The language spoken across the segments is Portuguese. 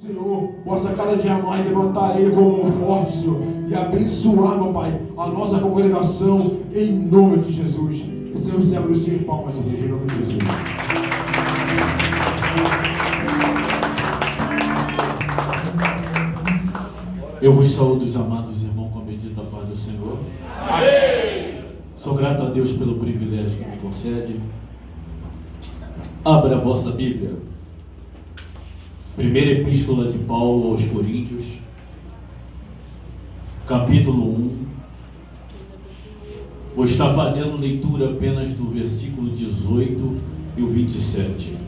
Senhor, possa cada dia mais levantar ele como um forte, Senhor, e abençoar, meu Pai, a nossa congregação, em nome de Jesus. Receba o céu dos 100 palmas, igreja, em nome de Jesus. Eu vos saúdo, os amados irmãos, com a bendita paz do Senhor. Amém! Sou grato a Deus pelo privilégio que me concede. Abra a vossa Bíblia. Primeira Epístola de Paulo aos Coríntios, capítulo 1. Vou estar fazendo leitura apenas do versículo 18 e o 27.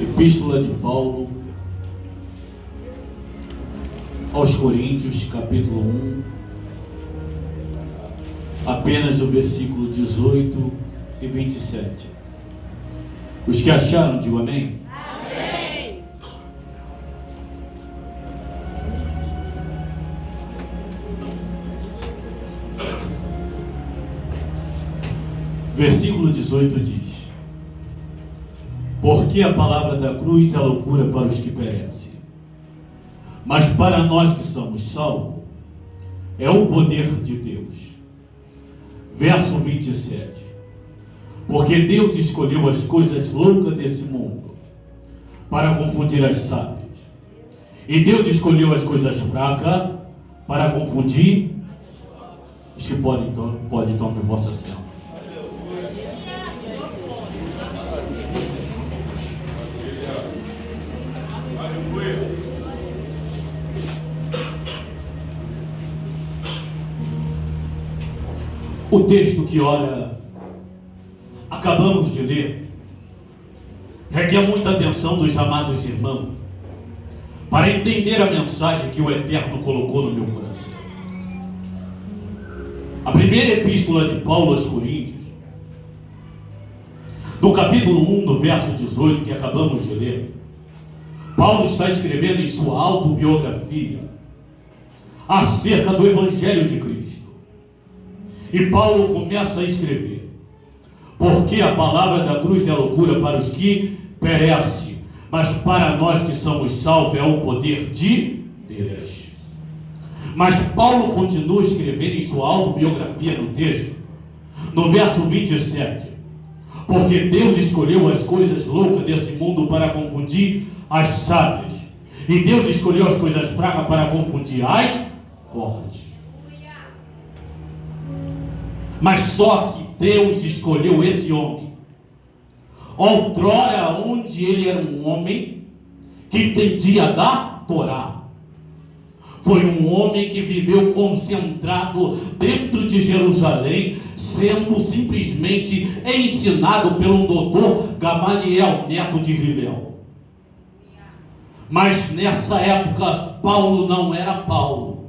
Epístola de Paulo aos Coríntios, capítulo 1, apenas do versículo 18 e 27. Os que acharam, digam amém. Amém. Versículo 18 diz: porque a palavra da cruz é loucura para os que perecem, mas para nós que somos salvos, é o poder de Deus. Verso 27. Porque Deus escolheu as coisas loucas desse mundo para confundir as sábias, e Deus escolheu as coisas fracas para confundir os que podem tomar vossa ação. O texto que ora acabamos de ler requer muita atenção dos amados irmãos para entender a mensagem que o Eterno colocou no meu coração. A primeira epístola de Paulo aos Coríntios, do capítulo 1, do verso 18, que acabamos de ler, Paulo está escrevendo em sua autobiografia acerca do Evangelho de Cristo. E Paulo começa a escrever: porque a palavra da cruz é loucura para os que perecem, mas para nós que somos salvos é o poder de Deus. Mas Paulo continua escrevendo em sua autobiografia no texto, no verso 27, porque Deus escolheu as coisas loucas desse mundo para confundir as sábias, e Deus escolheu as coisas fracas para confundir as fortes. Mas só que Deus escolheu esse homem outrora, onde ele era um homem que entendia da Torá. Foi um homem que viveu concentrado dentro de Jerusalém, sendo simplesmente ensinado pelo doutor Gamaliel, neto de Hilel. Mas nessa época Paulo não era Paulo,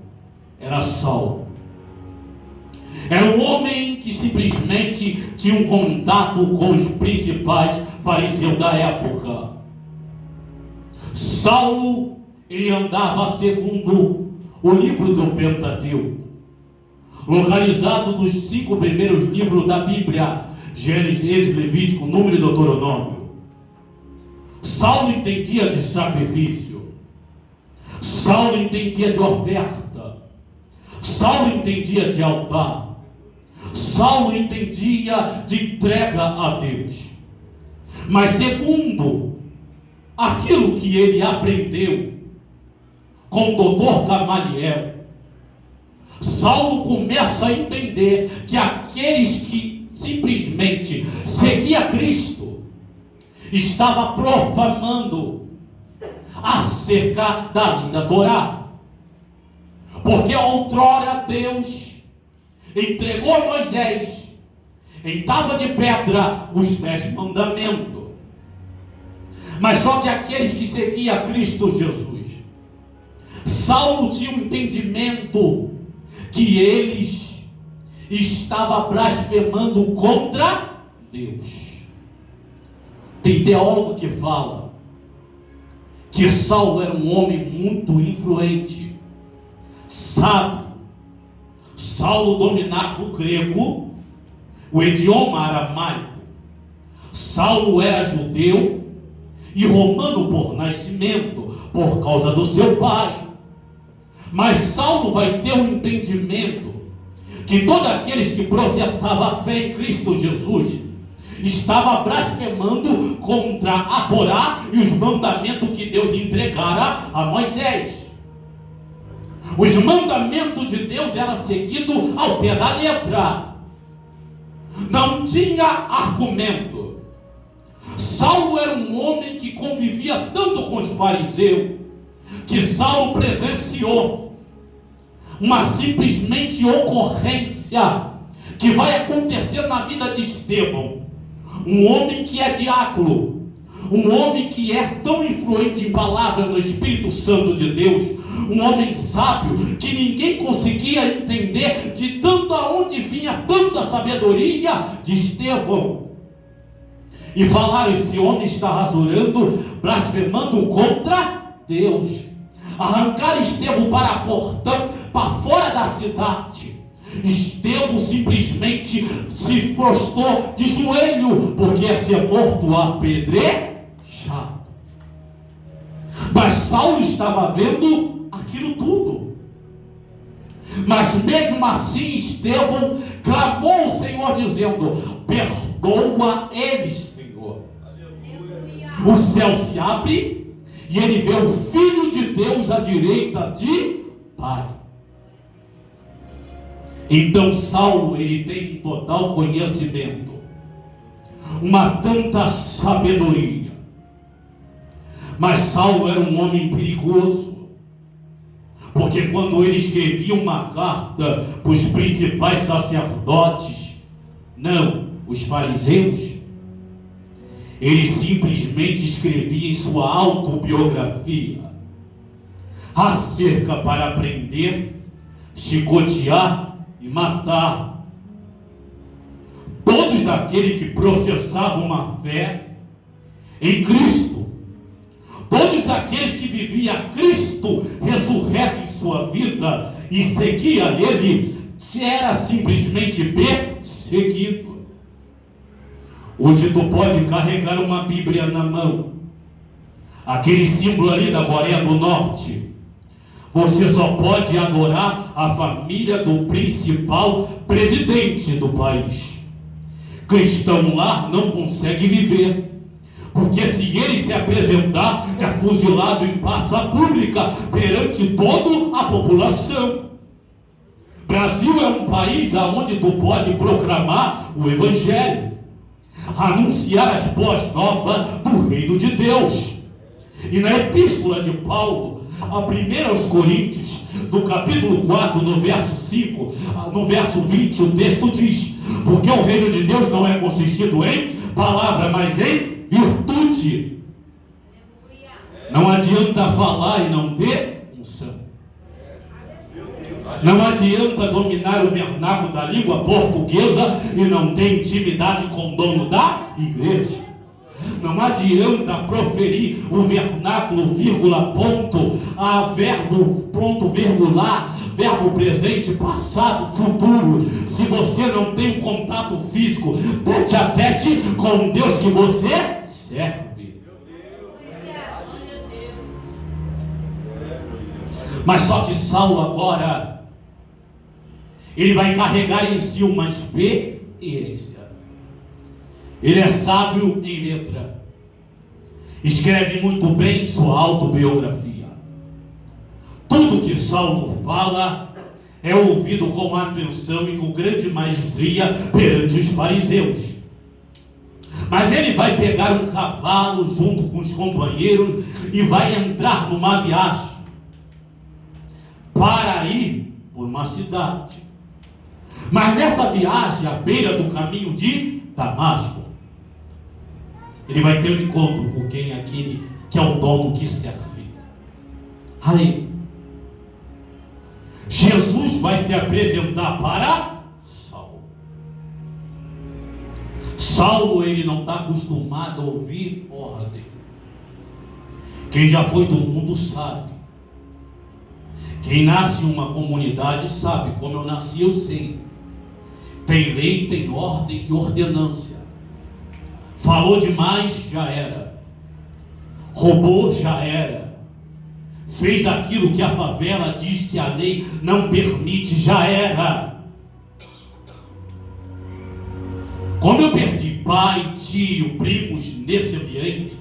era Saulo. Era um homem que simplesmente tinha um contato com os principais fariseus da época. Saulo, ele andava segundo o livro do Pentateuco, localizado nos 5 primeiros livros da Bíblia: Gênesis, Êxodo, Levítico, Número e Deuteronômio. Saulo entendia de sacrifício, Saulo entendia de oferta, Saulo entendia de altar, Saulo entendia de entrega a Deus. Mas segundo aquilo que ele aprendeu com o doutor Gamaliel, Saulo começa a entender que aqueles que simplesmente seguiam Cristo estava profanando acerca da lei da Torá. Porque outrora Deus entregou a Moisés em tábua de pedra os 10 mandamentos. Mas só que aqueles que seguiam Cristo Jesus, Saulo tinha um entendimento que eles estavam blasfemando contra Deus. Tem teólogo que fala que Saulo era um homem muito influente, sábio. Saulo dominava o grego, o idioma aramaico. Saulo era judeu e romano por nascimento, por causa do seu pai. Mas Saulo vai ter um entendimento que todos aqueles que processavam a fé em Cristo Jesus estava blasfemando contra a Torá e os mandamentos que Deus entregara a Moisés. Os mandamentos de Deus eram seguidos ao pé da letra. Não tinha argumento. Saulo era um homem que convivia tanto com os fariseus, que Saulo presenciou uma simplesmente ocorrência que vai acontecer na vida de Estevão. Um homem que é diácono, um homem que é tão influente em palavra no Espírito Santo de Deus, um homem sábio que ninguém conseguia entender de tanto aonde vinha tanta sabedoria de Estevão. E falaram: esse homem está rasurando, blasfemando contra Deus. Arrancaram Estevão para a portão, para fora da cidade. Estevão simplesmente se prostrou de joelho, porque ia ser morto apedrejado. Mas Saulo estava vendo aquilo tudo. Mas mesmo assim Estevão clamou ao Senhor dizendo: perdoa eles, Senhor. O céu se abre e ele vê o Filho de Deus à direita de Pai. Então Saulo, ele tem um total conhecimento, uma tanta sabedoria. Mas Saulo era um homem perigoso, porque quando ele escrevia uma carta para os principais sacerdotes, não, os fariseus, ele simplesmente escrevia em sua autobiografia acerca para prender, chicotear e matar todos aqueles que professavam uma fé em Cristo, todos aqueles que viviam Cristo ressurreto em sua vida e seguia Ele, era simplesmente perseguido. Hoje tu pode carregar uma Bíblia na mão, aquele símbolo ali da Coreia do Norte. Você só pode adorar a família do principal presidente do país. Cristão lá não consegue viver, porque se ele se apresentar, é fuzilado em praça pública perante toda a população. Brasil é um país onde tu pode proclamar o Evangelho, anunciar as boas novas do reino de Deus. E na epístola de Paulo, a 1 aos Coríntios, no capítulo 4, no verso 5, no verso 20, o texto diz: porque o reino de Deus não é consistido em palavra, mas em virtude. Não adianta falar e não ter unção. Não adianta dominar o vernáculo da língua portuguesa e não ter intimidade com o dono da igreja. Não adianta proferir o vernáculo, vírgula, ponto, a verbo, ponto, virgular, verbo presente, passado, futuro, se você não tem um contato físico, tete a tete com Deus que você serve. Mas só que Saulo agora, ele vai carregar em si uma experiência. Ele é sábio em letra, escreve muito bem sua autobiografia. Tudo que Saulo fala é ouvido com atenção e com grande maestria perante os fariseus. Mas ele vai pegar um cavalo junto com os companheiros e vai entrar numa viagem para ir por uma cidade. Mas nessa viagem, à beira do caminho de Damasco, ele vai ter um encontro com quem é aquele que é o dono que serve. Aí, Jesus vai se apresentar para Saulo. Saulo, ele não está acostumado a ouvir ordem. Quem já foi do mundo sabe. Quem nasce em uma comunidade sabe. Como eu nasci, eu sei. Tem lei, tem ordem e ordenância. Falou demais, já era. Roubou, já era. Fez aquilo que a favela diz que a lei não permite, já era. Como eu perdi pai, tio, primos nesse ambiente,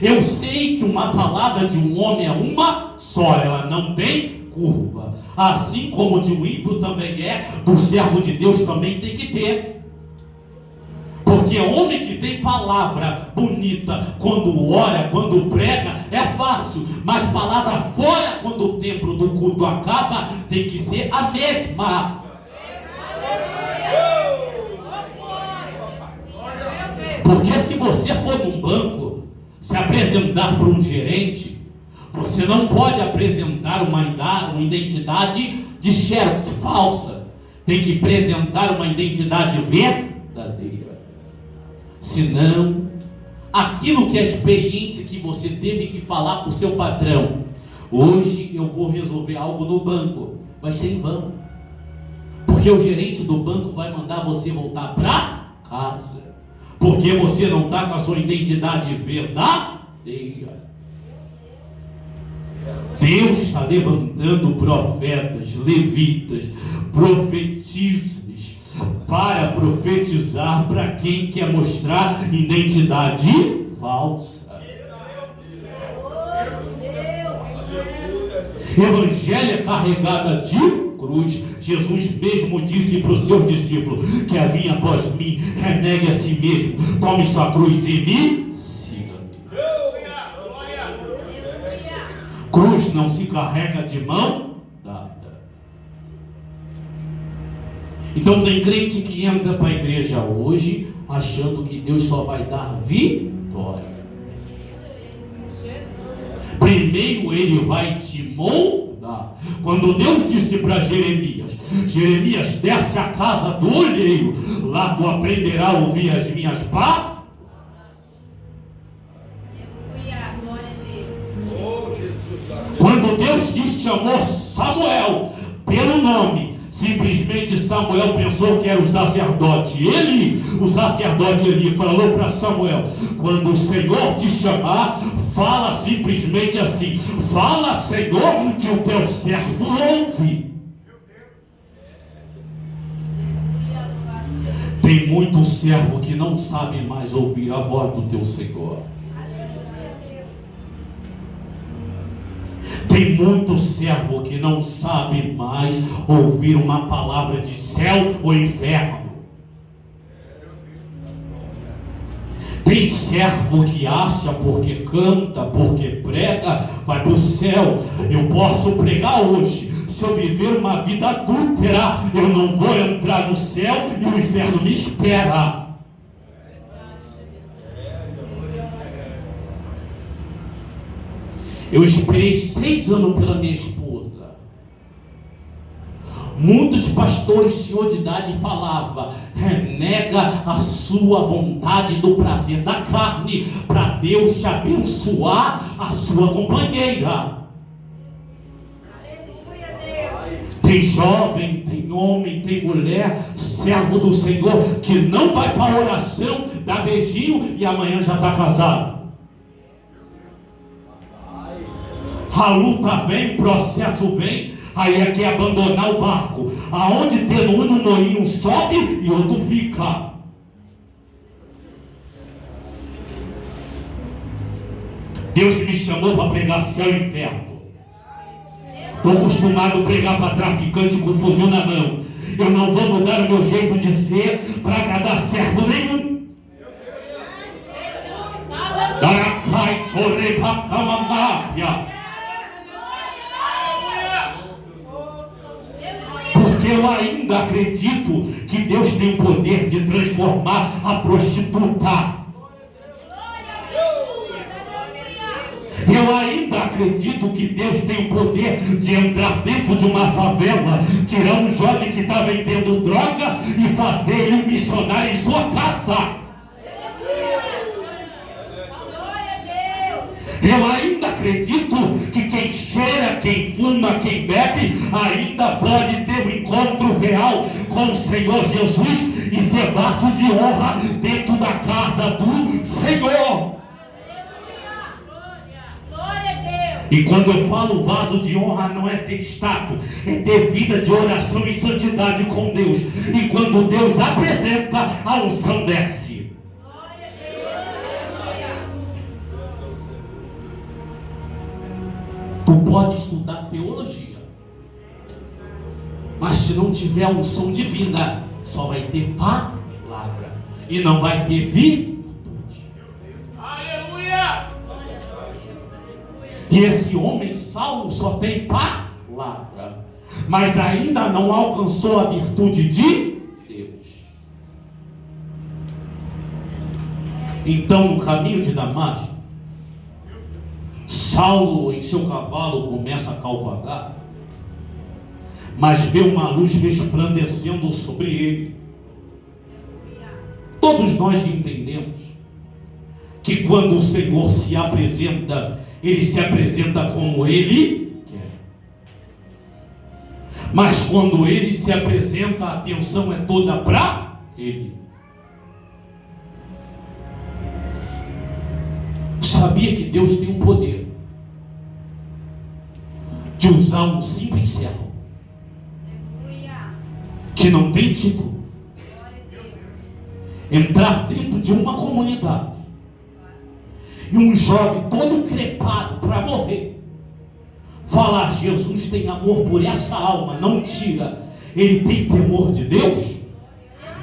eu sei que uma palavra de um homem é uma só, ela não tem curva. Assim como de um ímpio também é, do servo de Deus também tem que ter. Porque homem que tem palavra bonita, quando ora, quando prega, é fácil. Mas palavra fora, quando o tempo do culto acaba, tem que ser a mesma. Porque se você for num banco, se apresentar para um gerente, você não pode apresentar uma identidade de xerox falsa. Tem que apresentar uma identidade verdadeira. Senão, aquilo que é a experiência que você teve que falar para o seu patrão, hoje eu vou resolver algo no banco, vai ser em vão. Porque o gerente do banco vai mandar você voltar para casa. Porque você não está com a sua identidade verdadeira. Deus está levantando profetas, levitas, profetisas, para profetizar para quem quer mostrar identidade falsa. Evangelho é carregada de cruz. Jesus mesmo disse para os seus discípulos: que vinha após mim, renegue a si mesmo, tome sua cruz e me siga. Cruz não se carrega de mão dada. Então tem crente que entra para a igreja hoje achando que Deus só vai dar vitória. Primeiro ele vai te moldar. Quando Deus disse para Jeremias: Jeremias, desce a casa do olheiro, lá tu aprenderás a ouvir as minhas palavras. Quando Deus chamou Samuel pelo nome, simplesmente Samuel pensou que era o sacerdote Eli. O sacerdote Eli falou para Samuel: quando o Senhor te chamar, fala simplesmente assim: fala, Senhor, que o teu servo ouve. Tem muito servo que não sabe mais ouvir a voz do teu Senhor. Tem muito servo que não sabe mais ouvir uma palavra de céu ou inferno. Tem servo que acha porque canta, porque prega, vai para o céu. Eu posso pregar hoje. Se eu viver uma vida adúltera, eu não vou entrar no céu e o inferno me espera. Eu esperei 6 anos pela minha esposa. Muitos pastores, senhor de idade, falavam: renega a sua vontade do prazer da carne, para Deus te abençoar a sua companheira. Tem jovem, tem homem, tem mulher, servo do Senhor, que não vai para a oração, dá beijinho e amanhã já está casado. A luta vem, o processo vem, aí é que abandonar o barco. Aonde tem um no moinho sobe e outro fica. Deus me chamou para pregar céu e inferno. Estou acostumado a pregar para traficante com fuzil na mão. Eu não vou mudar o meu jeito de ser para agradar servo nenhum. Porque eu ainda acredito que Deus tem o poder de transformar a prostituta. Eu ainda acredito que Deus tem o poder de entrar dentro de uma favela, tirar um jovem que está vendendo droga e fazer ele um missionário em sua casa. Eu ainda acredito que quem cheira, quem fuma, quem bebe, ainda pode ter um encontro real com o Senhor Jesus e ser vaso de honra dentro da casa do Senhor. E quando eu falo vaso de honra, não é ter status, é ter vida de oração e santidade com Deus. E quando Deus apresenta, a unção desce. Tu pode estudar teologia, mas se não tiver a unção divina, só vai ter palavra e não vai ter virtude. Aleluia! E esse homem Saulo só tem palavra, mas ainda não alcançou a virtude de Deus. Então, no caminho de Damasco, Saulo em seu cavalo começa a cavalgar, mas vê uma luz resplandecendo sobre ele. Todos nós entendemos que quando o Senhor se apresenta, Ele se apresenta como Ele quer. Mas quando Ele se apresenta, a atenção é toda para Ele. Sabia que Deus tem o poder de usar um simples servo que não tem título, entrar dentro de uma comunidade e um jovem todo crepado para morrer falar: Jesus tem amor por essa alma, não tira. Ele tem temor de Deus,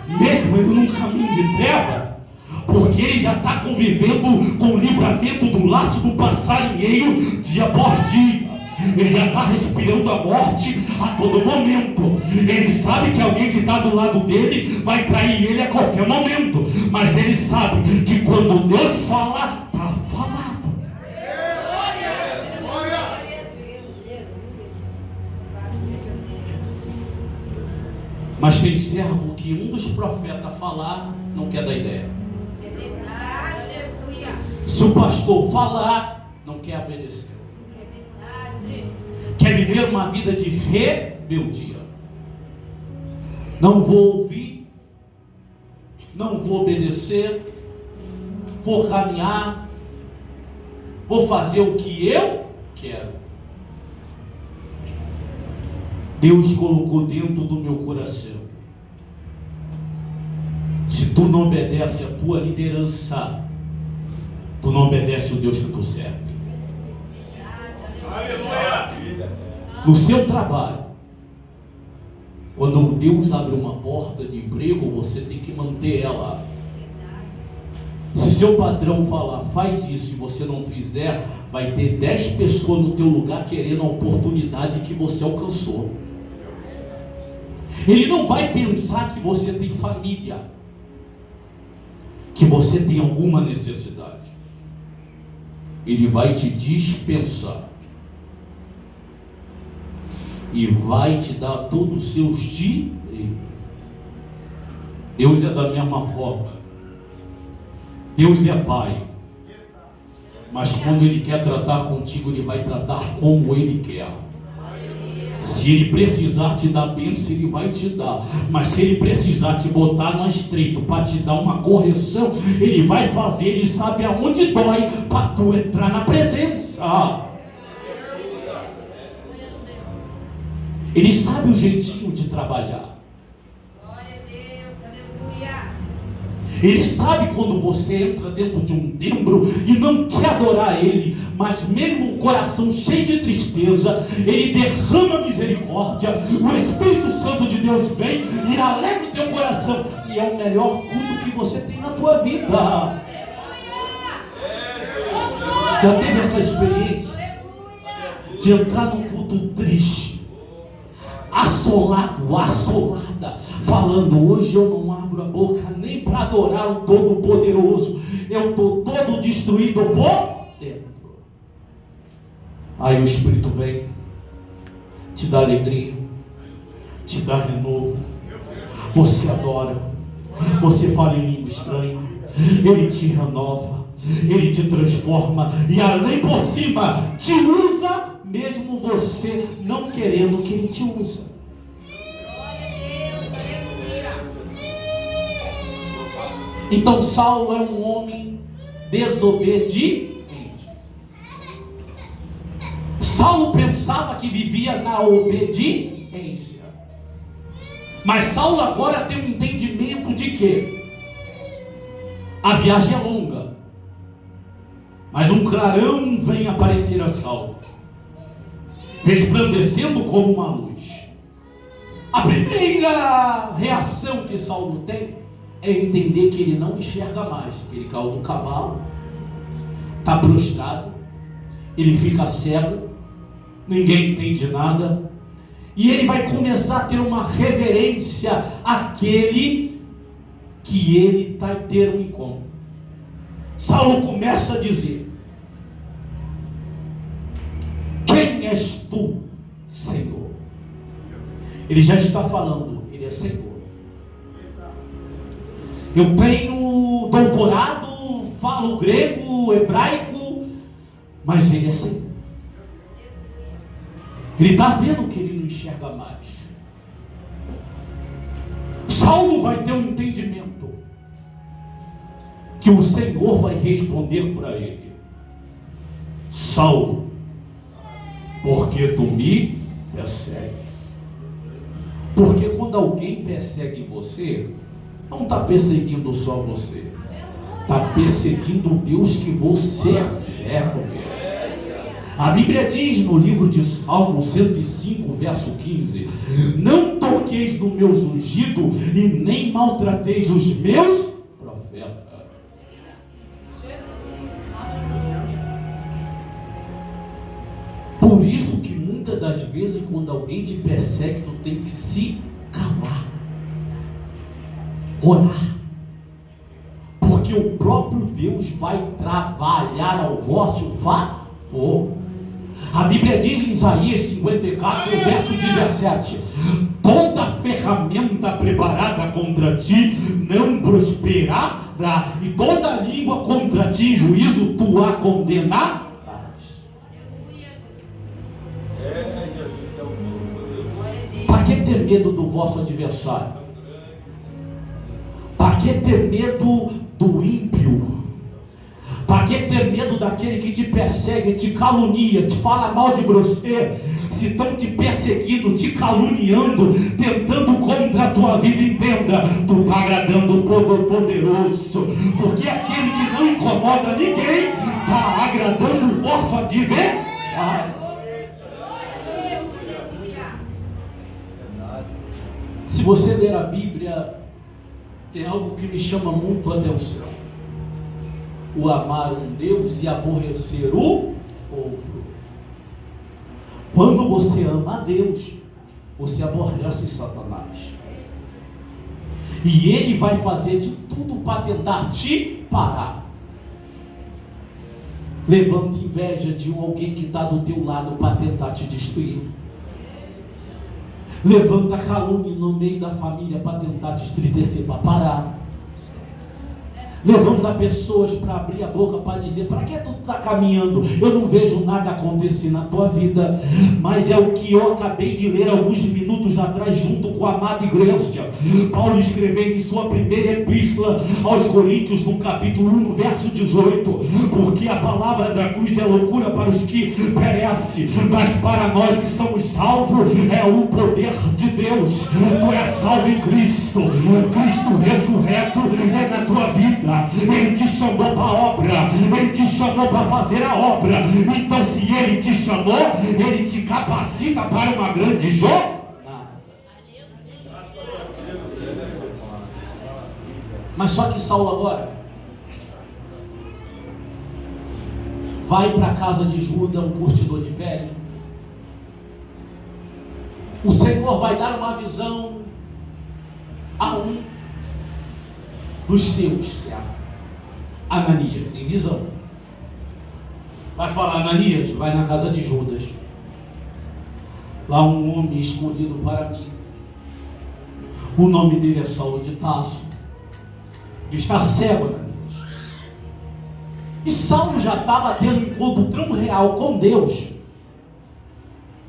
mesmo ele num caminho de treva, porque ele já está convivendo com o livramento do laço do passarinheiro dia após dia. Ele já está respirando a morte a todo momento. Ele sabe que alguém que está do lado dele vai trair ele a qualquer momento, mas ele sabe que quando Deus fala, está falado. Mas tem servo que um dos profetas falar, não quer dar ideia. Se o pastor falar, não quer obedecer. Quer viver uma vida de rebeldia. Não vou ouvir, não vou obedecer, vou caminhar, vou fazer o que eu quero. Deus colocou dentro do meu coração: se tu não obedece a tua liderança, tu não obedece o Deus que tu serve. No seu trabalho, quando Deus abre uma porta de emprego, você tem que manter ela. Se seu patrão falar, faz isso, e você não fizer, vai ter 10 pessoas no teu lugar querendo a oportunidade que você alcançou. Ele não vai pensar que você tem família, que você tem alguma necessidade. Ele vai te dispensar e vai te dar todos os seus direitos. Deus é da mesma forma. Deus é Pai, mas quando Ele quer tratar contigo, Ele vai tratar como Ele quer. Se Ele precisar te dar bênção, Ele vai te dar. Mas se Ele precisar te botar no estreito para te dar uma correção, Ele vai fazer. Ele sabe aonde dói para tu entrar na presença. Ele sabe o jeitinho de trabalhar. Ele sabe quando você entra dentro de um templo e não quer adorar Ele, mas mesmo o coração cheio de tristeza, Ele derrama misericórdia, o Espírito Santo de Deus vem e alegra o teu coração, e é o melhor culto que você tem na tua vida. Já teve essa experiência de entrar num culto triste, assolado, assolada, falando: hoje eu não abro a boca nem para adorar o Todo-Poderoso, eu estou todo destruído por dentro. Aí o Espírito vem, te dá alegria, te dá renovo, você adora, você fala em língua estranha, Ele te renova, Ele te transforma e além por cima te usa, mesmo você não querendo que Ele te usa. Então Saulo é um homem desobediente. Saulo pensava que vivia na obediência, mas Saulo agora tem um entendimento de que a viagem é longa, mas um clarão vem aparecer a Saulo, resplandecendo como uma luz. A primeira reação que Saulo tem é entender que ele não enxerga mais, que ele caiu do cavalo, está prostrado, ele fica cego, ninguém entende nada, e ele vai começar a ter uma reverência àquele que ele vai ter um encontro. Saulo começa a dizer: quem és tu, Senhor? Ele já está falando, ele é Senhor. Eu tenho doutorado, falo grego, hebraico, mas ele é Senhor. Ele está vendo que ele não enxerga mais. Saulo vai ter um entendimento que o Senhor vai responder para ele: Saulo, porque tu me persegue? Porque quando alguém persegue você, não está perseguindo só você, está perseguindo o Deus que você serve. A Bíblia diz no livro de Salmo 105, verso 15: não toqueis no meus ungidos e nem maltrateis os meus profetas. Por isso que muitas das vezes quando alguém te persegue, tu tem que se calar, orar, porque o próprio Deus vai trabalhar ao vosso favor. A Bíblia diz em Isaías 54, verso 17: toda ferramenta preparada contra ti não prosperará, e toda língua contra ti em juízo tu a condenarás. Para que ter medo do vosso adversário? Para que ter medo do ímpio? Para que ter medo daquele que te persegue, te calunia, te fala mal de você? Se estão te perseguindo, te caluniando, tentando contra a tua vida, entenda, tu está agradando o Todo-Poderoso, porque aquele que não incomoda ninguém está agradando o vosso adversário. Se você ler a Bíblia, tem algo que me chama muito a atenção: o amar um Deus e aborrecer o outro. Quando você ama a Deus, você aborrece Satanás, e ele vai fazer de tudo para tentar te parar. Levanta inveja de alguém que está do teu lado para tentar te destruir. Levanta calúnia no meio da família para tentar te entristecer, para parar. Levanta pessoas para abrir a boca para dizer: para que tu está caminhando? Eu não vejo nada acontecer na tua vida. Mas é o que eu acabei de ler alguns minutos atrás, junto com a amada igreja. Paulo escreveu em sua primeira epístola aos Coríntios, no capítulo 1, no verso 18: porque a palavra da cruz é loucura para os que perecem, mas para nós que somos salvos é o poder de Deus. Tu és salvo em Cristo. Cristo ressurreto é na tua vida. Ele te chamou para a obra, ele te chamou para fazer a obra. Então, se ele te chamou, ele te capacita para uma grande jornada. Mas só que Saulo agora vai para a casa de Judas, um curtidor de pele. O Senhor vai dar uma visão a um dos seus, Ananias, em visão. Vai falar: Ananias, vai na casa de Judas. Lá um homem escolhido para mim. O nome dele é Saulo de Tarso. Ele está cego, Ananias. E Saulo já estava tendo um encontro tão real com Deus,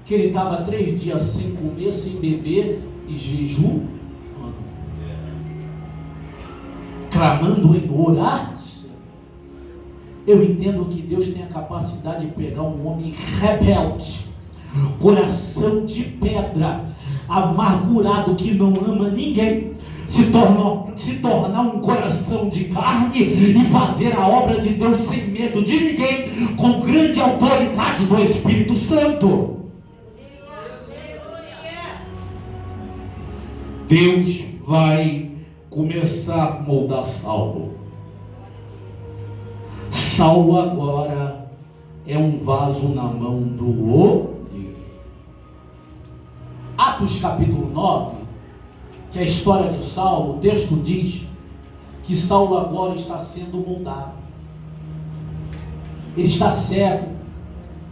que ele estava 3 dias sem comer, sem beber e jejum. clamando em oração. Eu entendo que Deus tem a capacidade de pegar um homem rebelde, coração de pedra, amargurado, que não ama ninguém, se tornar um coração de carne e fazer a obra de Deus sem medo de ninguém, com grande autoridade do Espírito Santo. Deus vai começar a moldar Saulo. Saulo agora é um vaso na mão do outro. Atos capítulo 9, que é a história de Saulo, o texto diz que Saulo agora está sendo moldado. Ele está cego,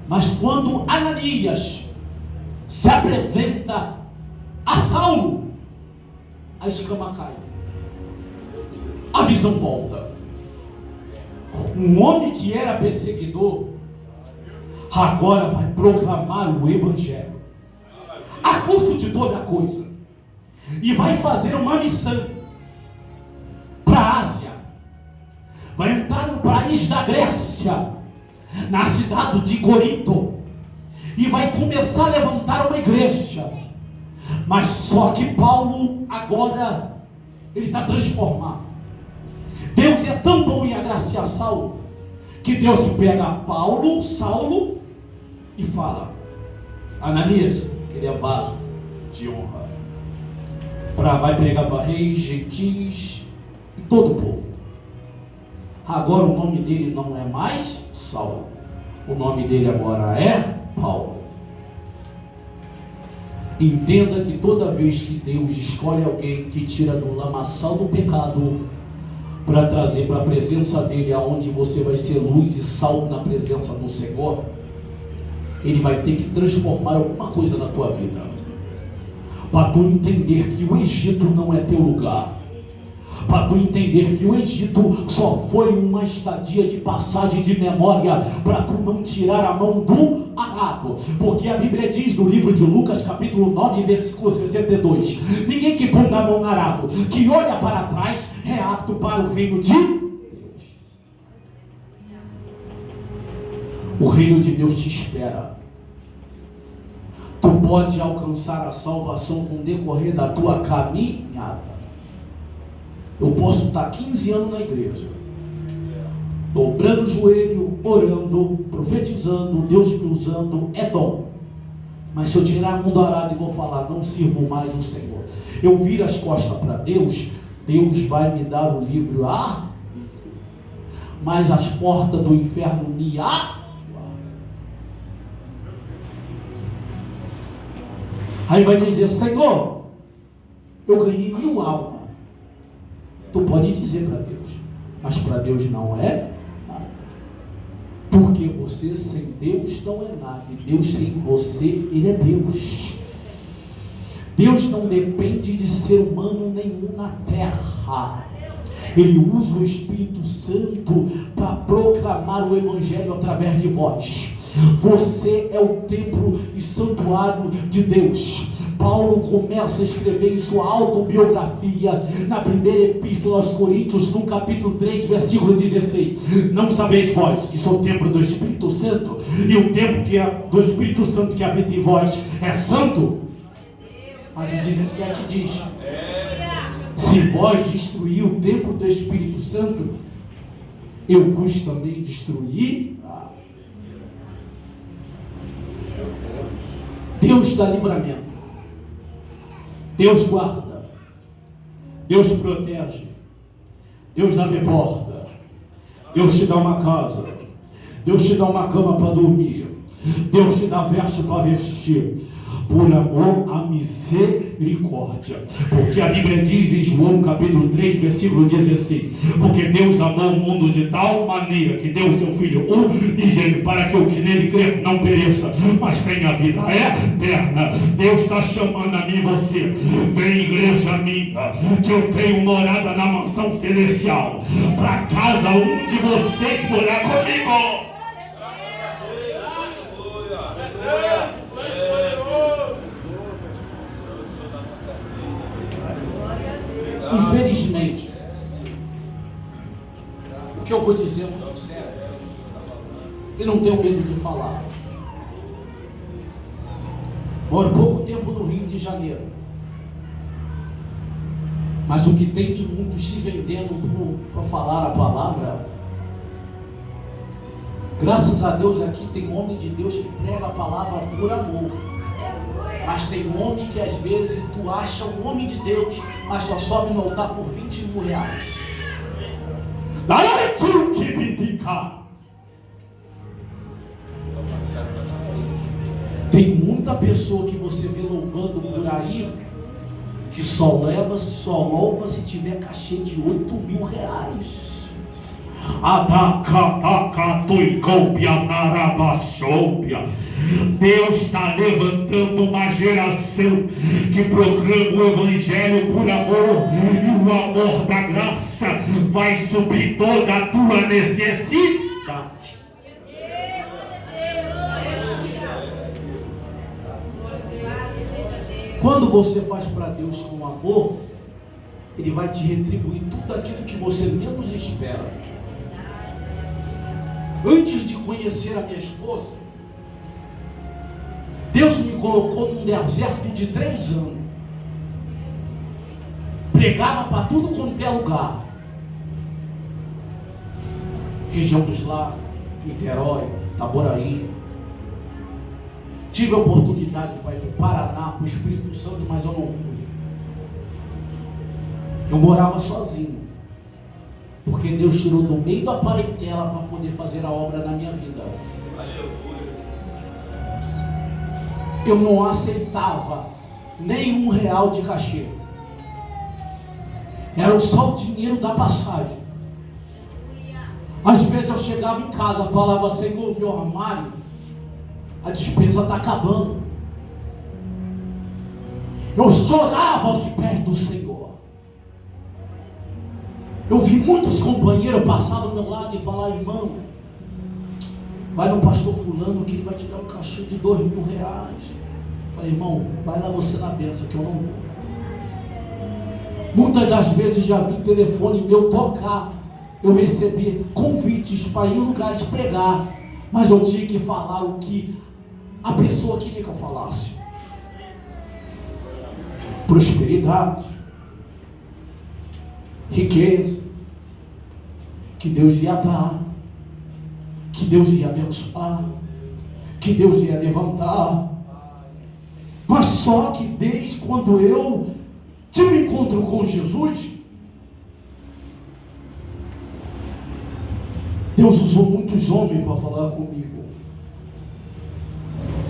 mas quando Ananias se apresenta a Saulo, a escama cai, a visão volta. Um homem que era perseguidor agora vai proclamar o Evangelho a custo de toda coisa, e vai fazer uma missão para a Ásia. Vai entrar no país da Grécia, na cidade de Corinto, e vai começar a levantar uma igreja. Mas só que Paulo agora ele está transformado. Deus é tão bom em agraciar Saulo, que Deus pega Saulo e fala: Ananias, ele é vaso de honra, vai pregar para reis, gentis e todo o povo. Agora o nome dele não é mais Saulo, o nome dele agora é Paulo. Entenda que toda vez que Deus escolhe alguém que tira do lamaçal do pecado para trazer para a presença dele, aonde você vai ser luz e sal na presença do Senhor, ele vai ter que transformar alguma coisa na tua vida, para tu entender que o Egito não é teu lugar, para tu entender que o Egito só foi uma estadia de passagem de memória, para tu não tirar a mão do arado, porque a Bíblia diz no livro de Lucas capítulo 9 versículo 62, ninguém que põe a mão no arado, que olha para trás, é apto para o reino de Deus. O reino de Deus te espera. Tu pode alcançar a salvação com o decorrer da tua caminhada. Eu posso estar 15 anos na igreja, dobrando o joelho, orando, profetizando, Deus me usando, é dom. Mas se eu tirar a mão do arado e vou falar, não sirvo mais o Senhor, eu viro as costas para Deus, Deus vai me dar o livre arbítrio, mas as portas do inferno me abrem. Aí vai dizer: Senhor, eu ganhei 1000 almas. Tu pode dizer para Deus, mas para Deus não é nada, porque você sem Deus não é nada, e Deus sem você, Ele é Deus. Deus não depende de ser humano nenhum na terra. Ele usa o Espírito Santo para proclamar o Evangelho através de vós. Você é o templo e santuário de Deus. Paulo começa a escrever em sua autobiografia, na primeira epístola aos Coríntios, no capítulo 3, versículo 16: não sabeis vós que sou o templo do Espírito Santo, e o templo do Espírito Santo que habita em vós é santo? Mas o 17 diz: se vós destruir o templo do Espírito Santo, eu vos também destruí. Deus dá livramento, Deus guarda, Deus protege, Deus abre porta, Deus te dá uma casa, Deus te dá uma cama para dormir, Deus te dá verso para vestir, por amor à misericórdia, porque a Bíblia diz em João capítulo 3 versículo 16: porque Deus amou o mundo de tal maneira que deu o seu Filho unigênito, para que o que nele crê não pereça, mas tenha vida eterna. Deus está chamando a mim e você: vem, igreja minha, que eu tenho morada na mansão celestial, para casa de vocês morar comigo. Infelizmente, e não tenho medo de falar. Moro pouco tempo no Rio de Janeiro, mas o que tem de muitos se vendendo para falar a palavra, graças a Deus aqui tem homem de Deus que prega a palavra por amor. Mas tem homem que às vezes tu acha um homem de Deus, mas só sobe no altar por 20 mil reais. Tem muita pessoa que você vê louvando por aí, que só louva se tiver cachê de 8 mil reais. Deus está levantando uma geração que proclama o Evangelho por amor, e o amor da graça vai suprir toda a tua necessidade. Quando você faz para Deus com amor, Ele vai te retribuir tudo aquilo que você menos espera. Antes de conhecer a minha esposa, Deus me colocou num deserto de 3 anos. Pregava para tudo quanto é lugar. Região dos Lagos, Niterói, Itaboraí. Tive a oportunidade para ir para o Paraná, para o Espírito Santo, mas eu não fui. Eu morava sozinho, porque Deus tirou do meio da parentela para poder fazer a obra na minha vida. Eu não aceitava nem R$1 de cachê. Era só o dinheiro da passagem. Às vezes eu chegava em casa, falava: Senhor, meu armário, a despesa está acabando. Eu chorava aos pés do Senhor. Eu vi muitos companheiros passar do meu lado e falar: irmão, vai no pastor fulano que ele vai te dar um cachê de R$2.000. Eu falei: irmão, vai lá você na bênção que eu não vou. Muitas das vezes já vi telefone meu tocar, eu recebi convites para ir em lugares pregar, mas eu tinha que falar o que a pessoa queria que eu falasse. Prosperidade, riqueza, que Deus ia dar, que Deus ia abençoar, que Deus ia levantar. Mas só que desde quando eu tive um encontro com Jesus, Deus usou muitos homens para falar comigo.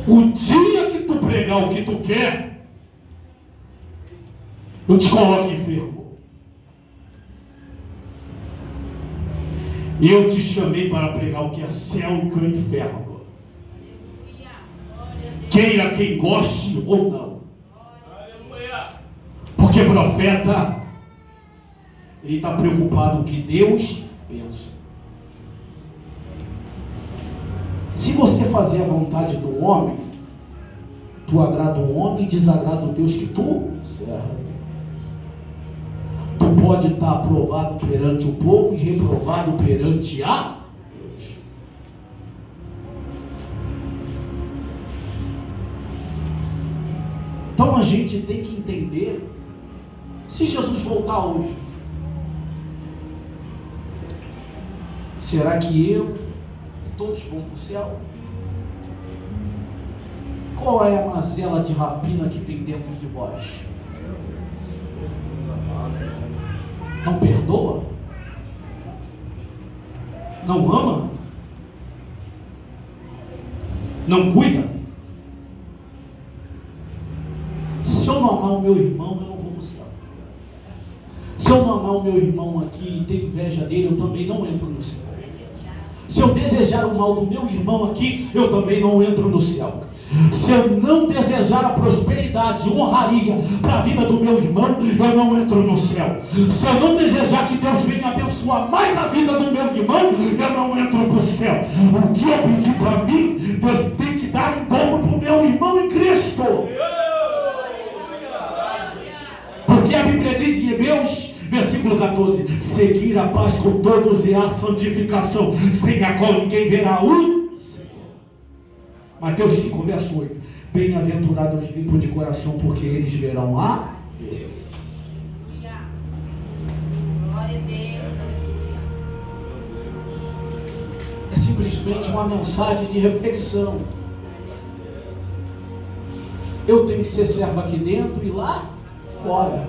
O dia que tu pregar o que tu quer, eu te coloco enfermo. Eu te chamei para pregar o que é céu e o que é inferno. Queira quem goste ou não. Porque profeta, ele está preocupado com o que Deus pensa. Se você fazer a vontade do homem, tu agrada o homem e desagrada o Deus que tu serve. Tu pode estar aprovado perante o povo e reprovado perante a Deus. Então a gente tem que entender, se Jesus voltar hoje, será que eu e todos vão para o céu? Qual é a mazela de rapina que tem dentro de vós? Não perdoa? Não ama? Não cuida? Se eu não amar o meu irmão, eu não vou para o céu. Se eu não amar o meu irmão aqui e ter inveja dele, eu também não entro no céu. Se eu desejar o mal do meu irmão aqui, eu também não entro no céu. Se eu não desejar a prosperidade e honraria para a vida do meu irmão, eu não entro no céu. Se eu não desejar que Deus venha abençoar mais a vida do meu irmão, eu não entro para o céu. O que eu pedi para mim, Deus tem que dar em dobro para o meu irmão em Cristo. Porque a Bíblia diz em Hebreus, versículo 14: seguir a paz com todos e a santificação, sem a qual ninguém verá o Mateus 5, verso 8. Bem-aventurados os limpos de coração, porque eles verão a Deus. Glória a Deus. É simplesmente uma mensagem de reflexão. Eu tenho que ser servo aqui dentro e lá fora.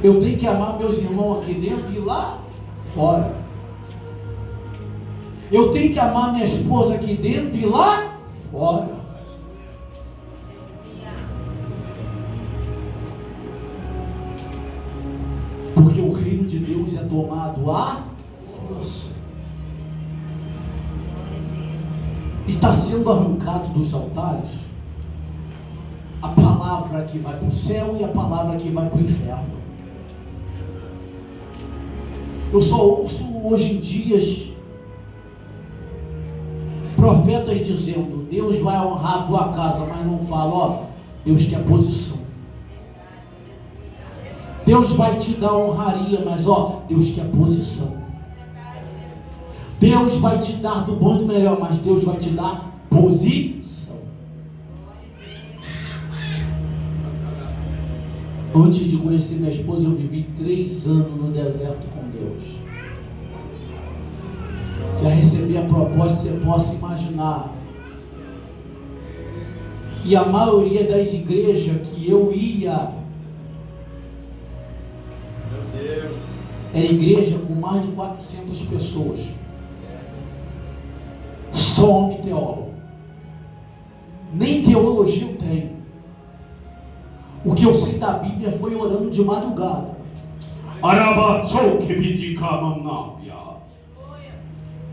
Eu tenho que amar meus irmãos aqui dentro e lá fora. Eu tenho que amar minha esposa aqui dentro e lá fora. Porque o reino de Deus é tomado à força. E está sendo arrancado dos altares a palavra que vai para o céu e a palavra que vai para o inferno. Eu só ouço hoje em dia profetas dizendo: Deus vai honrar a tua casa, mas não fala, ó, Deus quer posição. Deus vai te dar honraria, mas ó, Deus quer posição. Deus vai te dar do bom e do melhor, mas Deus vai te dar posição. Antes de conhecer minha esposa, eu vivi 3 anos no deserto com Deus. Já recebi a proposta, você possa imaginar. E a maioria das igrejas que eu ia, era igreja com mais de 400 pessoas. Só homem teólogo. Nem teologia eu tenho. O que eu sei da Bíblia foi orando de madrugada.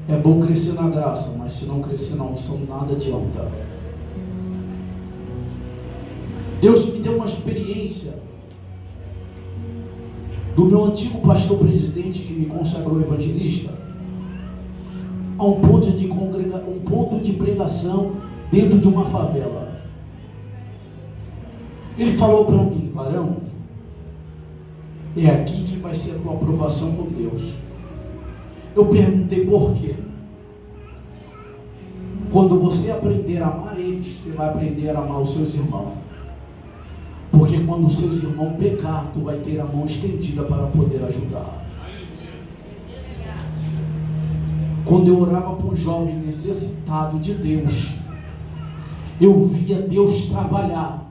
É bom crescer na graça, mas se não crescer na unção, nada adianta. Deus me deu uma experiência do meu antigo pastor presidente, que me consagrou evangelista, a um ponto de pregação dentro de uma favela. Ele falou para mim: varão, é aqui que vai ser a tua aprovação com Deus. Eu perguntei por quê. Quando você aprender a amar eles, você vai aprender a amar os seus irmãos. Porque quando os seus irmãos pecar, tu vai ter a mão estendida para poder ajudar. Quando eu orava por um jovem necessitado de Deus, eu via Deus trabalhar.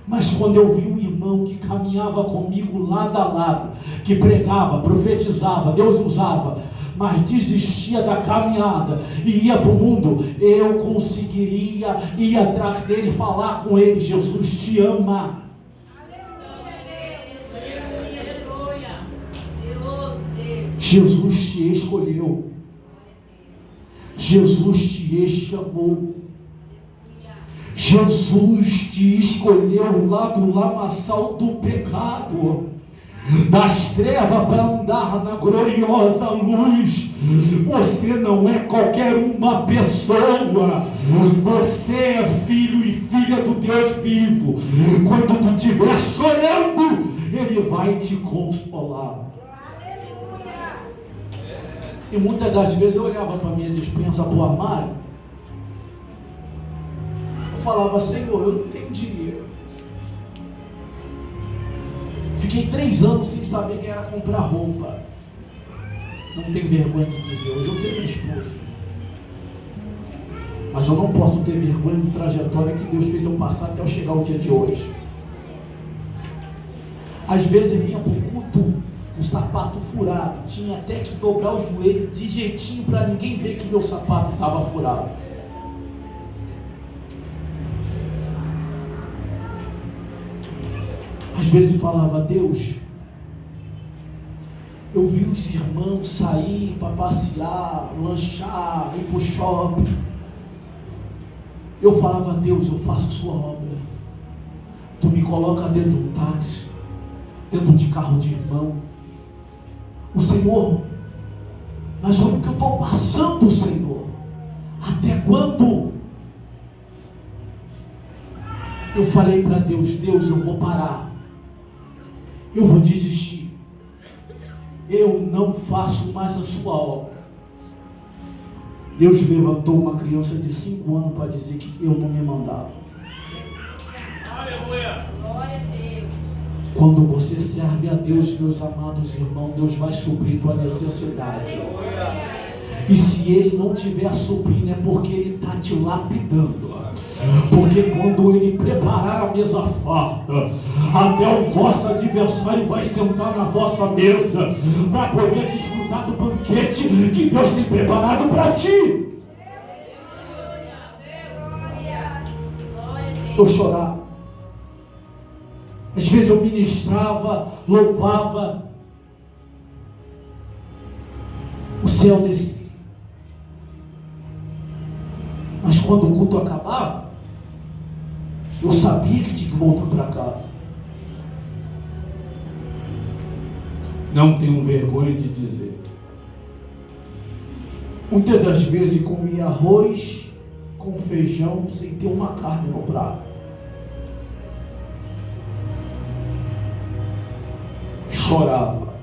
Mas quando eu vi um irmão que caminhava comigo lado a lado, que pregava, profetizava, Deus usava, mas desistia da caminhada e ia para o mundo, eu conseguiria ir atrás dele e falar com ele: Jesus te ama. Jesus te escolheu. Jesus te chamou. Jesus te escolheu lá do lamaçal do pecado, das trevas, para andar na gloriosa luz. Você não é qualquer uma pessoa. Você é filho e filha do Deus vivo. Quando tu estiver chorando, Ele vai te consolar. E muitas das vezes eu olhava para a minha despensa, para o armário, eu falava: Senhor, eu não tenho dinheiro. Fiquei 3 anos sem saber quem era comprar roupa. Não tenho vergonha de dizer, hoje eu tenho minha esposa. Mas eu não posso ter vergonha da trajetória que Deus fez eu passar até eu chegar ao dia de hoje. Às vezes vinha para o culto o sapato furado, tinha até que dobrar o joelho de jeitinho para ninguém ver que meu sapato estava furado. Às vezes falava: Deus, eu vi os irmãos sair para passear, lanchar, ir para o shopping. Eu falava: Deus, eu faço sua obra. Tu me coloca dentro de um táxi, dentro de carro de irmão. O Senhor, mas olha o que eu estou passando, Senhor. Até quando? Eu falei para Deus: Deus, eu vou parar. Eu vou desistir. Eu não faço mais a sua obra. Deus levantou uma criança de 5 anos para dizer que eu não me mandava. Glória a Deus. Quando você serve a Deus, meus amados irmãos, Deus vai suprir tua necessidade. E se Ele não estiver suprindo, é porque Ele está te lapidando. Porque quando Ele preparar a mesa farta, até o vosso adversário vai sentar na vossa mesa para poder desfrutar do banquete que Deus tem preparado para ti. Eu chorava. Às vezes eu ministrava, louvava, o céu descia. Mas quando o culto acabava, eu sabia que tinha que voltar para casa. Não tenho vergonha de dizer. Muitas das vezes comia arroz com feijão sem ter uma carne no prato. Chorava,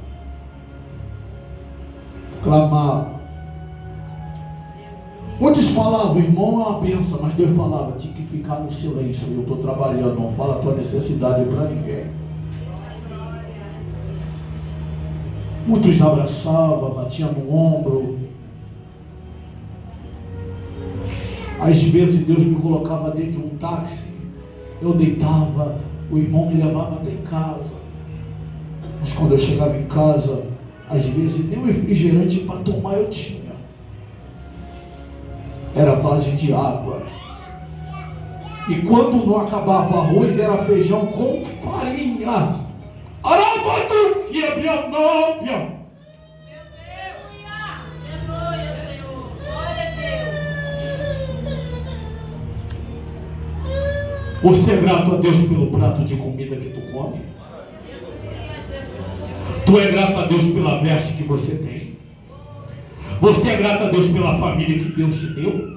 clamava. Muitos falavam, irmão, é uma benção, mas Deus falava, tinha que ficar no silêncio. Eu estou trabalhando, não fala a tua necessidade para ninguém. Muitos abraçavam, batiam no ombro. Às vezes Deus me colocava dentro de um táxi, eu deitava, o irmão me levava até em casa. Mas quando eu chegava em casa, às vezes nem um refrigerante para tomar eu tinha. Era a base de água. E quando não acabava o arroz, era feijão com farinha. Arabatu que é minha nópia. Aleluia, Senhor. Glória a Deus. Você é grato a Deus pelo prato de comida que tu come? Tu é grato a Deus pela veste que você tem? Você é grato a Deus pela família que Deus te deu?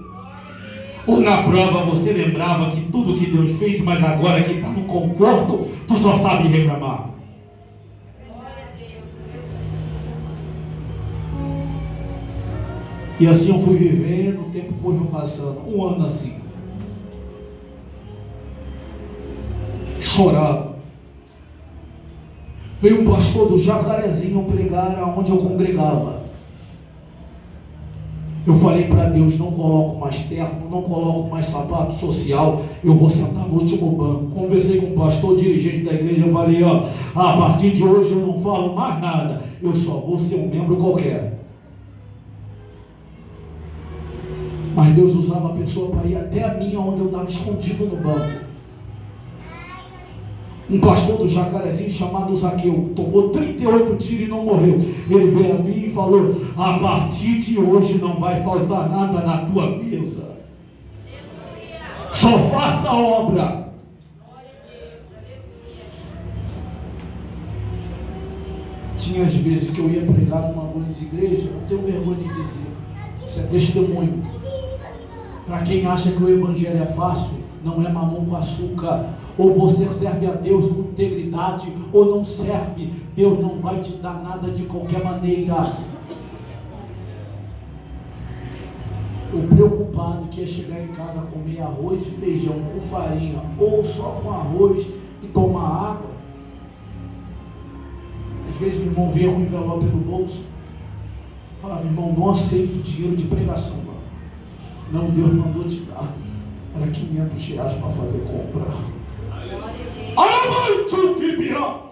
Ou na prova você lembrava que tudo que Deus fez, mas agora que está no conforto, tu só sabe reclamar? E assim eu fui vivendo, o tempo foi me passando, 1 ano assim. Chorava. Veio um pastor do Jacarezinho pregar aonde eu congregava. Eu falei para Deus, não coloco mais terno, não coloco mais sapato social, eu vou sentar no último banco. Conversei com o pastor, dirigente da igreja, eu falei, ó, a partir de hoje eu não falo mais nada, eu só vou ser um membro qualquer. Mas Deus usava a pessoa para ir até a minha, onde eu estava escondido no banco. Um pastor do Jacarezinho chamado Zaqueu, tomou 38 tiros e não morreu. Ele veio a mim e falou, a partir de hoje não vai faltar nada na tua mesa. Só faça a obra. Tinha as vezes que eu ia pregar numa grande igreja, não tenho vergonha de dizer, isso é testemunho. Para quem acha que o evangelho é fácil, não é mamão com açúcar. Ou você serve a Deus com integridade, ou não serve. Deus não vai te dar nada de qualquer maneira. Eu preocupado que ia chegar em casa, comer arroz e feijão com farinha, ou só com arroz e tomar água. Às vezes meu irmão vinha com um envelope no bolso, falava, irmão, não aceito dinheiro de pregação, não, Deus mandou te dar. Era R$500 para fazer compra. Aleluia, Senhor.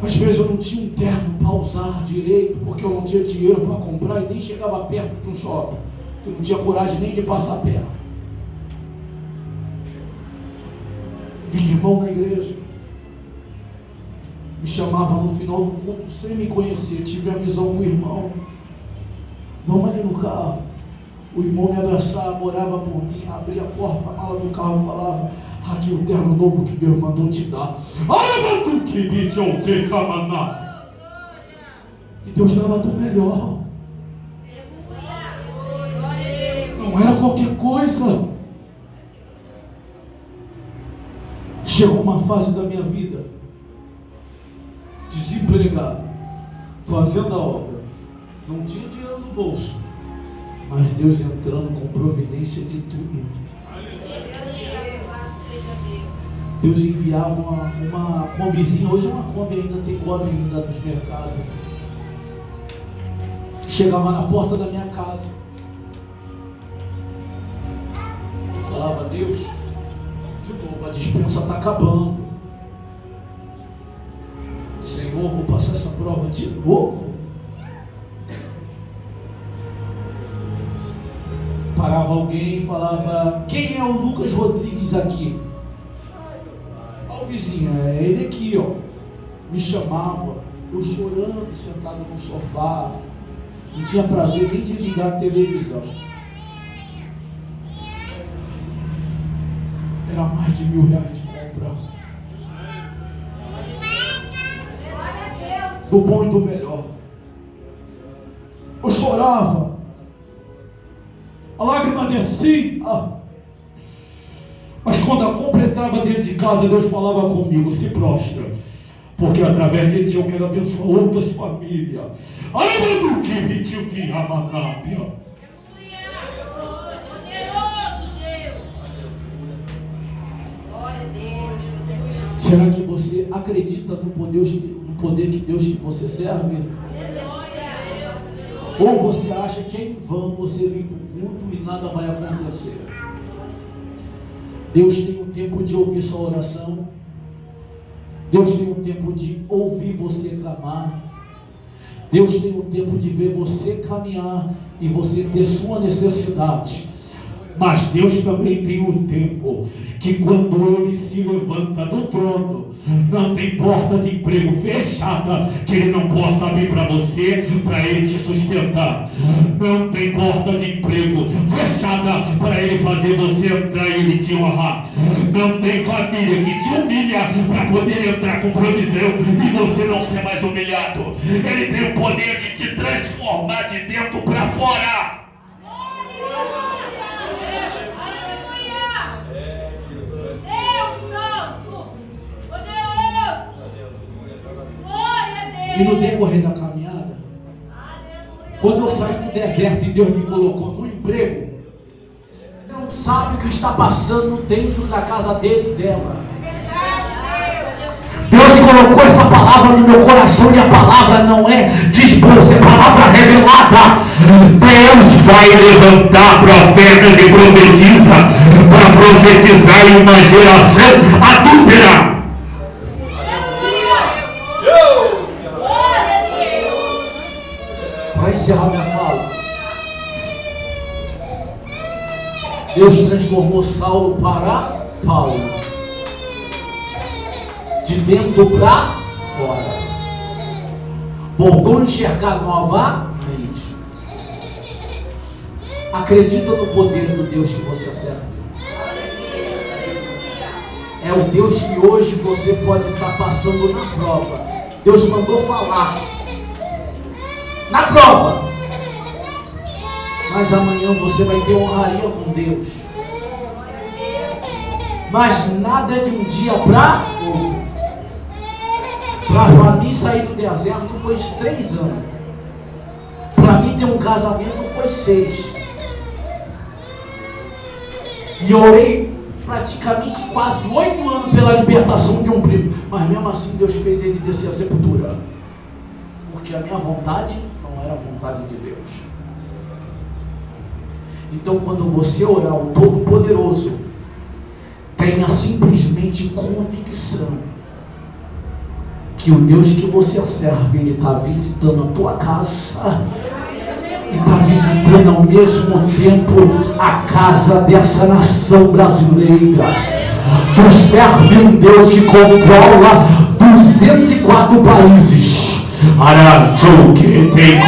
Às vezes eu não tinha um terno para usar direito, porque eu não tinha dinheiro para comprar e nem chegava perto de um shopping. Eu não tinha coragem nem de passar perto. Vinha irmão na igreja, me chamava no final do culto, sem me conhecer, tive a visão com o irmão. Vamos ali no carro. O irmão me abraçava, orava por mim, abria a porta, a mala do carro e falava, aqui o terno novo que Deus mandou te dar. E Deus dava do melhor. Não era qualquer coisa. Chegou uma fase da minha vida, desempregado, fazendo a obra, Não tinha dinheiro no bolso, mas Deus entrando com providência de tudo. Deus enviava uma combizinha, hoje uma Kombi ainda tem Kombi ainda nos mercados. Chegava na porta da minha casa. Eu falava: Deus, de novo, a dispensa está acabando. Senhor, vou passar essa prova de novo. Parava alguém e falava: quem é o Lucas Rodrigues aqui? Ó, o vizinho, é ele aqui, ó. Me chamava, eu chorando, sentado no sofá. Não tinha prazer nem de ligar a televisão. Era mais de R$1.000 de compra. Do bom e do melhor. Eu chorava. A lágrima descia. Mas quando a compra entrava dentro de casa, Deus falava comigo: se prostra, porque através de ti eu quero abençoar outras famílias. Além do que me tio que amanápia. Será que você acredita no poder que Deus que você serve? Ou você acha que é em vão você vir para o culto e nada vai acontecer? Deus tem um tempo de ouvir sua oração. Deus tem um tempo de ouvir você clamar. Deus tem um tempo de ver você caminhar e você ter sua necessidade. Mas Deus também tem um tempo que quando Ele se levanta do trono, não tem porta de emprego fechada que Ele não possa abrir para você, para Ele te sustentar. Não tem porta de emprego fechada para Ele fazer você entrar e Ele te honrar. Não tem família que te humilha para poder entrar com provisão e você não ser mais humilhado. Ele tem o poder de te transformar de dentro para fora. E no decorrer da caminhada, quando eu saí do deserto e Deus me colocou no emprego, não sabe o que está passando dentro da casa dele e dela. Deus colocou essa palavra no meu coração e a palavra não é de esboço, é palavra revelada. Deus vai levantar profetas e profetizas para profetizar em uma geração adúltera. Para encerrar minha fala, Deus transformou Saulo para Paulo, de dentro para fora. Voltou a enxergar novamente. Acredita no poder do Deus que você serve. É o Deus que hoje você pode estar passando na prova. Deus mandou falar na prova, mas amanhã você vai ter honraria com Deus. Mas nada é de um dia para outro. Para mim sair do deserto foi 3 anos. Para mim ter um casamento foi 6. E eu orei praticamente quase 8 anos pela libertação de um primo. Mas mesmo assim Deus fez ele descer a sepultura. Porque a minha vontade não era a vontade de Deus. Então quando você orar ao Todo-Poderoso, tenha simplesmente convicção que o Deus que você serve, Ele está visitando a tua casa e está visitando ao mesmo tempo a casa dessa nação brasileira. Tu serve um Deus que controla 204 países. Aracho que tem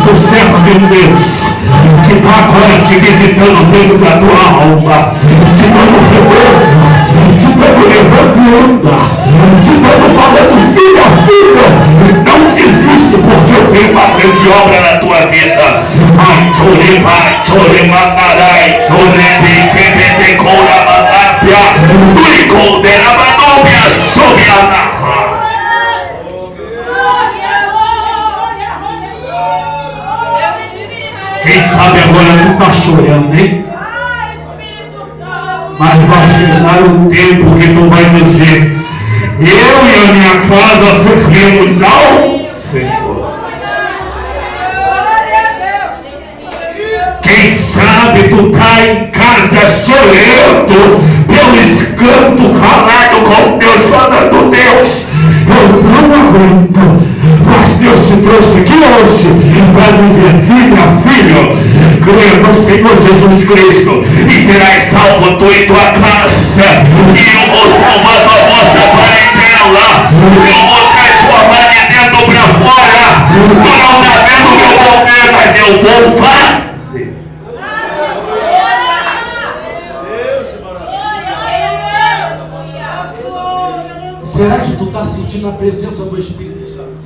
tu serve um Deus que está agora te visitando dentro da tua alma, te dando renovo, te dando levando e anda, te dando falando: filha, não desiste, porque eu tenho uma grande obra na tua vida. Ai, chorema, chorema, narai, choreme, que te coura, manápia, tu encontra a manobra sobre a narra. sabe, agora tu está chorando, hein? Mas vai chegar o tempo que tu vai dizer: eu e a minha casa servimos ao Senhor. Quem sabe tu tá em casa chorando pelo escanto calado com Deus, falando: Deus, eu não aguento. Mas Deus te trouxe aqui hoje para dizer: filho, creia no Senhor Jesus Cristo e serás salvo tu e tua casa. E eu vou salvar a vossa parentela. Eu vou transformar de dentro para fora. Tu não está vendo o meu poder, mas eu vou fazer. Será que tu está sentindo a presença do Espírito Santo?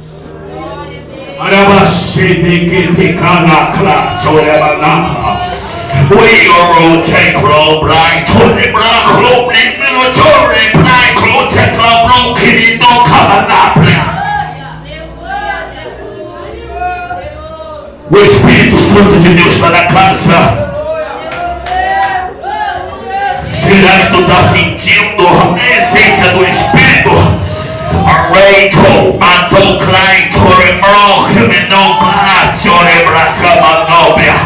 O Espírito Santo de Deus está na casa. Será que tu está sentindo a essência do Espírito? Rachel, Anton Klein, Toremro, Remeno, Blachore, Bracamanobia,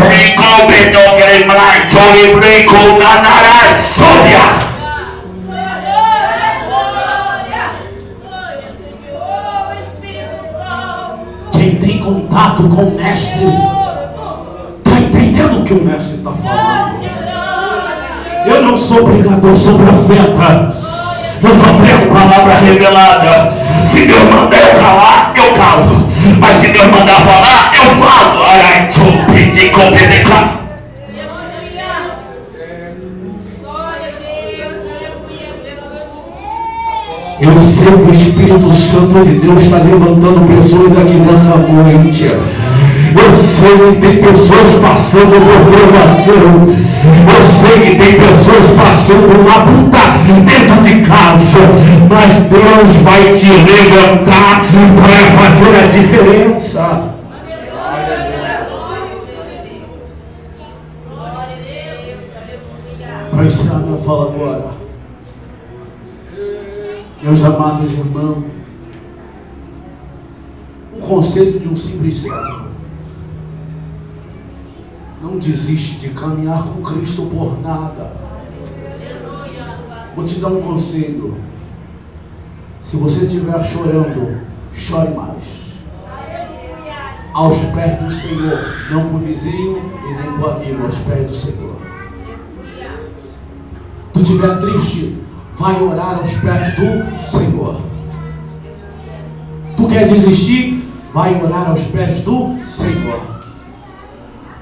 Rico, Benogre, Blachore, Rico, Danara, Sóbia. Quem tem contato com o Mestre está entendendo o que o Mestre está falando. Eu não sou pregador, sou profeta. Eu só prego palavra revelada. Se Deus mandar eu calar, eu calo. Mas se Deus mandar falar, eu falo. Eu sei que o Espírito Santo de Deus está levantando pessoas aqui nessa noite. Eu sei que tem pessoas passando por provação. Eu sei que tem pessoas passando uma luta dentro de casa. Mas Deus vai te levantar para fazer a diferença. Para encerrar minha fala agora, meus amados irmãos, um conselho de um simples servo: não desiste de caminhar com Cristo por nada. Vou te dar um conselho: se você estiver chorando, chore mais. Aos pés do Senhor, não para o vizinho e nem para o amigo, aos pés do Senhor. Tu estiver triste, vai orar aos pés do Senhor. Tu quer desistir, vai orar aos pés do Senhor.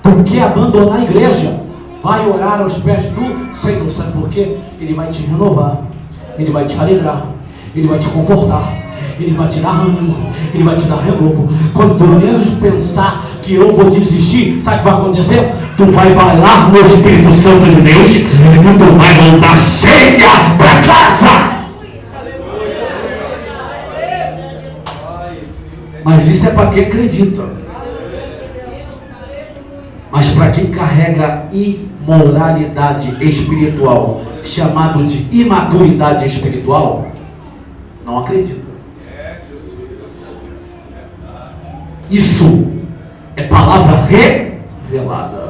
Tu quer abandonar a igreja, vai orar aos pés do Senhor. Sabe por quê? Ele vai te renovar, Ele vai te alegrar, Ele vai te confortar, Ele vai te dar ânimo, Ele vai te dar renovo. Quando tu menos pensar que eu vou desistir, sabe o que vai acontecer? Tu vai bailar no Espírito Santo de Deus e tu vai voltar cheia para casa. Mas isso é para quem acredita. Mas para quem carrega imoralidade espiritual, chamado de imaturidade espiritual, não acredita. Isso é palavra revelada.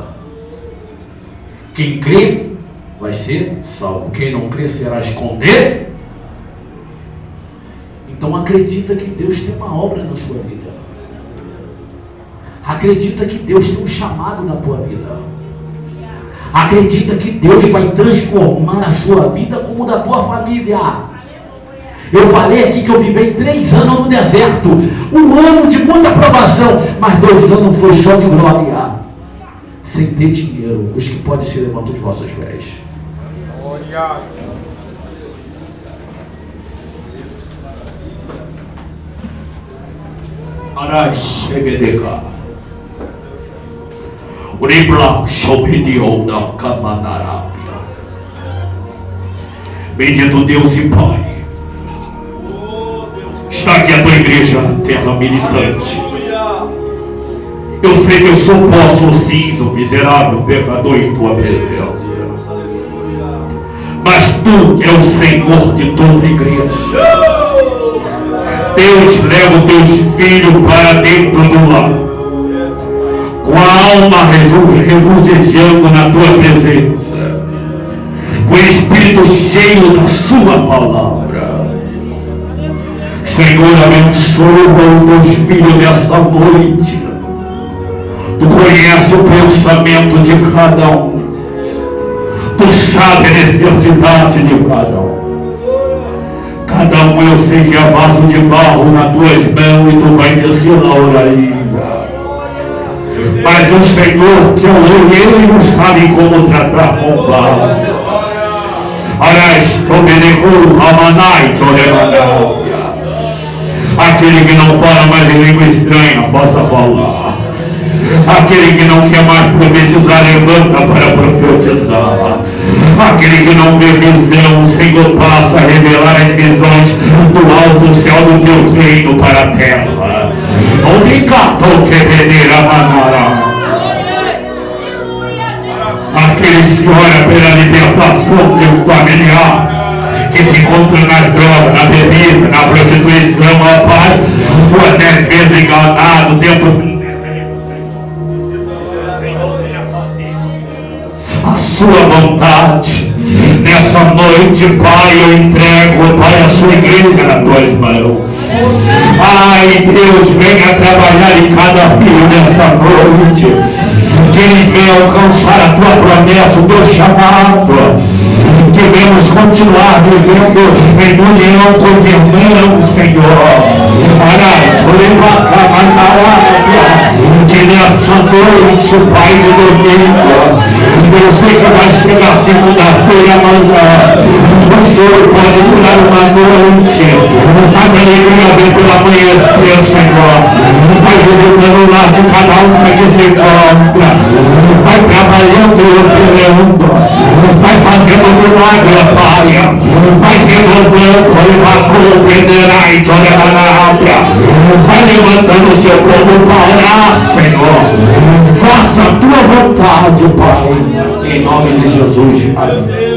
Quem crê vai ser salvo. Quem não crê será escondido. Então acredita que Deus tem uma obra na sua vida. Acredita que Deus tem um chamado na tua vida. Acredita que Deus vai transformar a sua vida como da tua família. Eu falei aqui que eu vivi 3 anos no deserto. 1 ano de muita provação, mas 2 anos foi só de glória. Sem ter dinheiro. Os que podem se levantar os vossos pés. Bendito Deus e Pai, está aqui a tua igreja na terra militante. Eu sei que eu sou poço cinza, miserável pecador em tua presença. Mas tu é o Senhor de toda a igreja. Deus, leva os teus filhos para dentro do lar, com a alma regozijando na tua presença, com o espírito cheio da sua palavra. Senhor, abençoa os teus filhos nessa noite. Tu conheces o pensamento de cada um. Tu sabe a necessidade de cada um. Cada um, eu sei que é vaso de barro nas tuas mãos e tu vai descer na oraria. Mas o Senhor, que é o Ele não sabe como tratar com barro. Arás, obedecou, amanai, tolemanai. Aquele que não fala mais em língua estranha, possa falar. Aquele que não quer mais profetizar, levanta para profetizar. Aquele que não vê visão, o Senhor passa a revelar as visões do alto céu do teu reino para a terra. Obrigado que venera manara. Aqueles que oram pela libertação de um familiar que se encontra nas drogas, na bebida, na prostituição, ó Pai, ou 10 vezes enganado dentro a sua vontade. Nessa noite, Pai, eu entrego, Pai, a sua igreja nas tuas mãos. Ai, Deus, venha trabalhar em cada filho nessa noite. Que eles venham alcançar a tua promessa, o teu chamado. Que venhamos continuar vivendo em união com os irmãos, Senhor. Que nessa noite, Pai, de domingo, eu sei que vai chegar segunda-feira amanhã. O Senhor pode durar uma noite, mas a alegria vem pela amanhecer, Senhor. Vai visitando o lar de cada um que se encontra. Vai trabalhando e operando. Vai fazendo milagre, Pai. Vai renovando, vai compreenderá e tolerará. Vai levantando o seu povo para orar, Senhor. Faça a tua vontade, Pai. Em nome de Jesus. Amém.